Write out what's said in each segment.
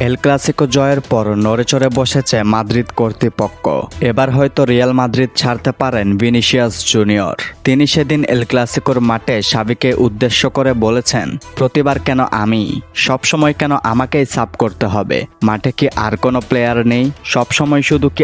El Clasico জয়ের পর নড়েচড়ে বসেছে মাদ্রিদ কর্তৃপক্ষ। এবার হয়তো রিয়াল মাদ্রিদ ছাড়তে পারেন ভিনিসিয়াস জুনিয়র। তিনি সেদিন এল ক্লাসিকোর মাঠে সাবিকে উদ্দেশ্য করে বলেছেন, প্রতিবার কেন আমি, সবসময় কেন আমাকেই সাব করতে হবে? মাঠে কি আর কোনো প্লেয়ার নেই? সবসময় শুধু কি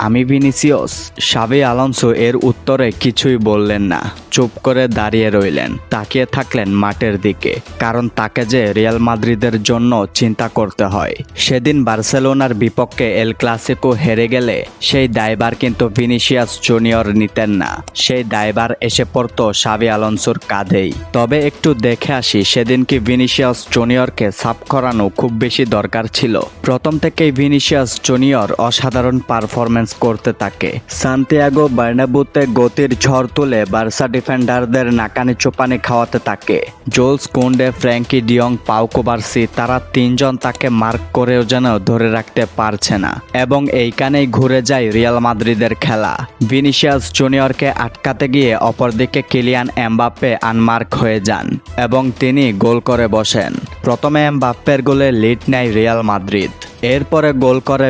আমি ভিনিসিয়াস? সাবি আলোনসো এর উত্তরে কিছুই বললেন না, চুপ করে দাঁড়িয়ে রইলেন, তাকিয়ে থাকলেন মাঠের দিকে। কারণ তাকে যে রিয়াল মাদ্রিদের জন্য চিন্তা করতে হয়। সেদিন বার্সেলোনার বিপক্ষে এল ক্লাসিকো হেরে গেলে সেই দায়ভার কিন্তু ভিনিসিয়াস জুনিয়র নিতেন না। সেই দায়ভার এসে পড়তো সাবি আলোনসোর কাঁধেই। তবে একটু দেখে আসি, সেদিন কি ভিনিসিয়াস জুনিয়রকে সাব করানো খুব বেশি দরকার ছিল? প্রথম থেকেই ভিনিসিয়াস জুনিয়র অসাধারণ পারফরমেন্স করতে থাকে। সান্তিয়াগো বার্নাব্যুতে গতির ঝড় তুলে বার্সা ডিফেন্ডারদের নাকানি চোপানি খাওয়াতে থাকে। জুলস কুন্ডে, ফ্র্যাঙ্কি ডিয়ং, পাউ কুবার্সি, তারা তিনজন তাকে মার্ক করেও যেন ধরে রাখতে পারছে না। এবং এইখানেই ঘুরে যায় রিয়াল মাদ্রিদের খেলা। ভিনিসিয়াস জুনিয়রকে আটকাতে গিয়ে অপরদিকে কিলিয়ান এমবাপ্পে আনমার্ক হয়ে যান এবং তিনি গোল করে বসেন। প্রথমে এমবাপ্পের গোলে লিড নেয় রিয়াল মাদ্রিদ। এরপরে গোল করে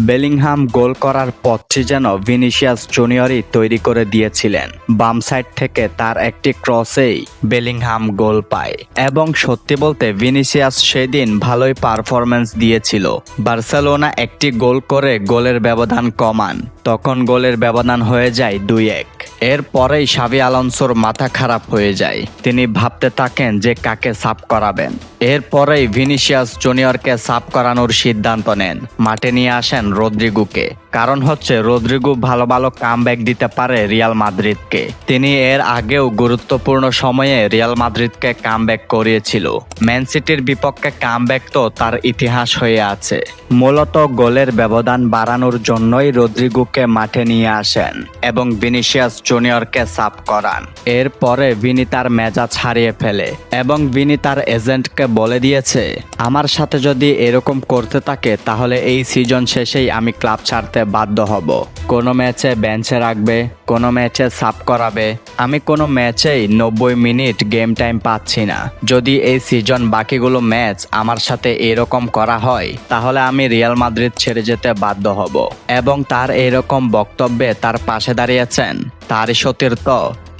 বেলিংহাম গোল করার পথটি যেন ভিনিসিয়াস জুনিয়রই তৈরি করে দিয়েছিলেন। বাম সাইড থেকে তার একটি ক্রসেই বেলিংহাম গোল পায়। এবং সত্যি বলতে ভিনিসিয়াস সেদিন ভালোই পারফরমেন্স দিয়েছিল। বার্সেলোনা একটি গোল করে গোলের ব্যবধান কমান, তখন গোলের ব্যবধান হয়ে যায় 2-1। এরপরেই সাবি আলোনসোর মাথা খারাপ হয়ে যায়। তিনি ভাবতে থাকেন যে কাকে সাব করাবেন। এরপরেই ভিনিসিয়াস জুনিয়রকে সাব করানোর সিদ্ধান্ত নেন। মাঠে নিয়ে আসেন রদ্রিগোকে। কারণ হচ্ছে রদ্রিগো ভালো ভালো কামব্যাক দিতে পারে রিয়াল মাদ্রিদকে। তিনি এর আগেও গুরুত্বপূর্ণ সময়ে রিয়াল মাদ্রিদকে কামব্যাক করিয়েছিল। ম্যান সিটির বিপক্ষে কামব্যাক তো তার ইতিহাস হয়ে আছে। মূলত গোলের ব্যবধান বাড়ানোর জন্যই রদ্রিগোকে মাঠে নিয়ে আসেন এবং ভিনিসিয়াস জুনিয়রকে সাব করান। এরপরে ভিনি তার মেজাজ হারিয়ে ফেলে এবং ভিনি তার এজেন্টকে বলে দিয়েছে, আমার সাথে যদি এরকম করতে থাকে তাহলে এই সিজন শেষেই আমি ক্লাব ছাড়তে বাধ্য হব। কোনো ম্যাচে বেঞ্চে রাখবে, কোনো ম্যাচে সাব করাবে। আমি কোনো ম্যাচেই 90 মিনিট গেম টাইম পাচ্ছি না। যদি এই সিজন বাকিগুলো ম্যাচ আমার সাথে এরকম করা হয় তাহলে আমি রিয়াল মাদ্রিদ ছেড়ে যেতে বাধ্য হব। এবং তার এরকম বক্তব্যে তার পাশে দাঁড়িয়েছেন তারই সতীর্থ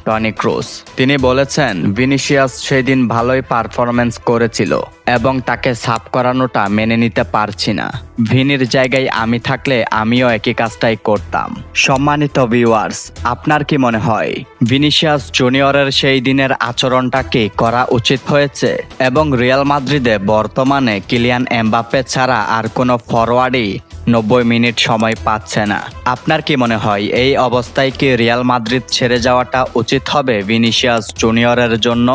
টনি ক্রুস। তিনি বলেছেন, ভিনিসিয়াস সেদিন ভালোই পারফরমেন্স করেছিল এবং তাকে সাব করানোটা মেনে নিতে পারছি না। ভিনির জায়গায় আমি থাকলে আমিও একই কাজটাই করতাম। সম্মানিত ভিউয়ার্স, আপনার কি মনে হয় ভিনিসিয়াস জুনিয়রের সেই দিনের আচরণটা কি করা উচিত হয়েছে? এবং রিয়াল মাদ্রিদে বর্তমানে কিলিয়ান এমবাপ্পে ছাড়া আর কোনো ফরওয়ার্ডই 90 মিনিট সময় পাচ্ছে না। আপনার কি মনে হয় এই অবস্থায় কি রিয়াল মাদ্রিদ ছেড়ে যাওয়াটা উচিত হবে ভিনিসিয়াস জুনিয়রের জন্য?